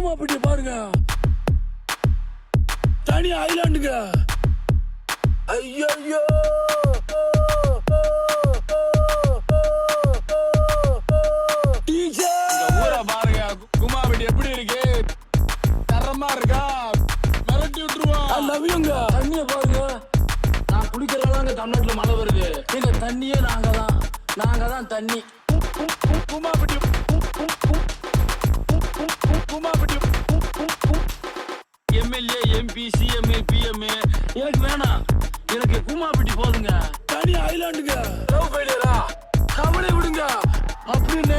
கூமாப்பட்டி பாருங்க, தனி ஐலாண்டுங்க. ஐயோ ஊரை பாருங்க, கூமாப்பட்டி எப்படி இருக்கு? தரமா இருக்கா? மிரட்டி விட்டுருவான். நவியுங்க. தண்ணிய பாருங்க, நான் குடிக்கிறதாங்க தமிழ்நாட்டுல மழை வருது. எங்க தண்ணியே நாங்க தான் தண்ணி. Koomapatti MLA, MP, CM, PM எனக்கு வேணாம், எனக்கு கூமாப்பட்டி போதுங்க. தனி ஐலாண்டுங்க. லவ் ஃபெயிலியரா? கவலை விடுங்க அப்படின்னு